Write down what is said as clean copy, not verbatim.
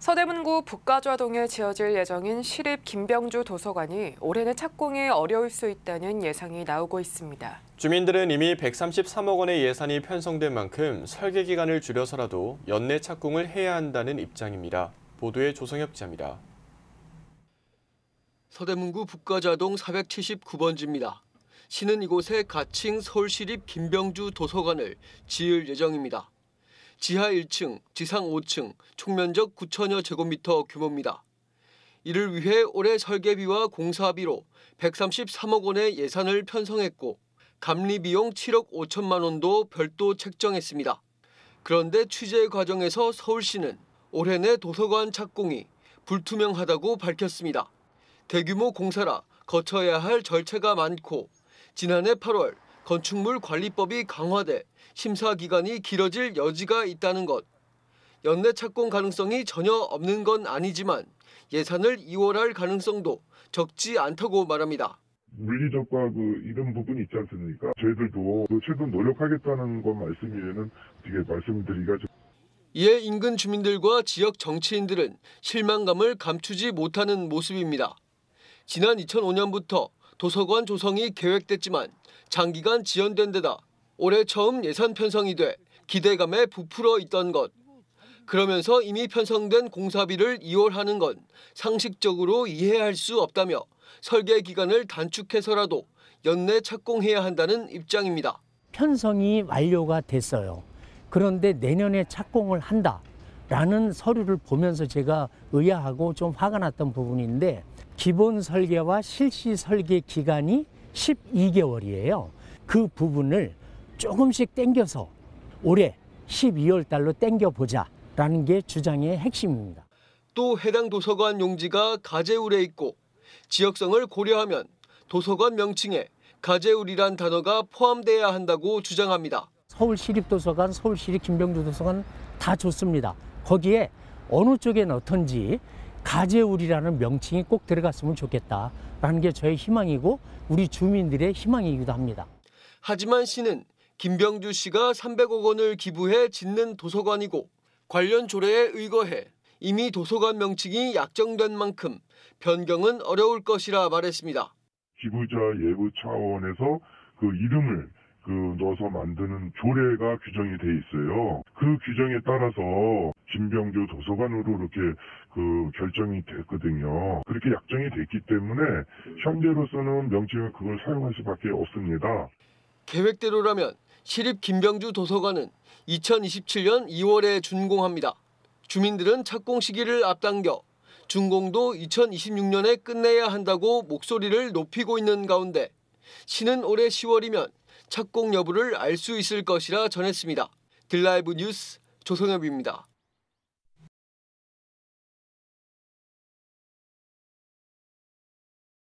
서대문구 북가좌동에 지어질 예정인 시립 김병주 도서관이 올해는 착공이 어려울 수 있다는 예상이 나오고 있습니다. 주민들은 이미 133억 원의 예산이 편성된 만큼 설계 기간을 줄여서라도 연내 착공을 해야 한다는 입장입니다. 보도에 조성혁 기자입니다. 서대문구 북가좌동 479번지입니다. 시는 이곳에 가칭 서울시립 김병주 도서관을 지을 예정입니다. 지하 1층, 지상 5층, 총면적 9천여 제곱미터 규모입니다. 이를 위해 올해 설계비와 공사비로 133억 원의 예산을 편성했고 감리 비용 7억 5천만 원도 별도 책정했습니다. 그런데 취재 과정에서 서울시는 올해 내 도서관 착공이 불투명하다고 밝혔습니다. 대규모 공사라 거쳐야 할 절차가 많고 지난해 8월 건축물 관리법이 강화돼 심사 기간이 길어질 여지가 있다는 것. 연내 착공 가능성이 전혀 없는 건 아니지만 예산을 이월할 가능성도 적지 않다고 말합니다. 물리적과 이런 부분이 있지 않습니까? 저희들도 최대한 노력하겠다는 것 말씀이에는 어떻게 말씀드리기가 좀. 이에 인근 주민들과 지역 정치인들은 실망감을 감추지 못하는 모습입니다. 지난 2005년부터 도서관 조성이 계획됐지만 장기간 지연된 데다 올해 처음 예산 편성이 돼 기대감에 부풀어 있던 것. 그러면서 이미 편성된 공사비를 이월하는 건 상식적으로 이해할 수 없다며 설계 기간을 단축해서라도 연내 착공해야 한다는 입장입니다. 편성이 완료가 됐어요. 그런데 내년에 착공을 한다라는 서류를 보면서 제가 의아하고 좀 화가 났던 부분인데 기본 설계와 실시 설계 기간이 12개월이에요. 그 부분을 조금씩 땡겨서 올해 12월 달로 땡겨보자라는 게 주장의 핵심입니다. 또 해당 도서관 용지가 가재울에 있고 지역성을 고려하면 도서관 명칭에 가재울이란 단어가 포함돼야 한다고 주장합니다. 서울시립도서관, 서울시립 김병주 도서관 다 좋습니다. 거기에 어느 쪽에 넣던지 가재울이라는 명칭이 꼭 들어갔으면 좋겠다라는 게 저의 희망이고 우리 주민들의 희망이기도 합니다. 하지만 시는 김병주 씨가 300억 원을 기부해 짓는 도서관이고 관련 조례에 의거해 이미 도서관 명칭이 약정된 만큼 변경은 어려울 것이라 말했습니다. 기부자 예우 차원에서 이름을 넣어서 만드는 조례가 규정이 돼 있어요. 그 규정에 따라서 김병주 도서관으로 이렇게 결정이 됐거든요. 그렇게 약정이 됐기 때문에 현재로서는 명칭을 그걸 사용할 수밖에 없습니다. 계획대로라면 시립 김병주 도서관은 2027년 2월에 준공합니다. 주민들은 착공 시기를 앞당겨 준공도 2026년에 끝내야 한다고 목소리를 높이고 있는 가운데 시는 올해 10월이면 착공 여부를 알 수 있을 것이라 전했습니다. 들라이브 뉴스 조성엽입니다.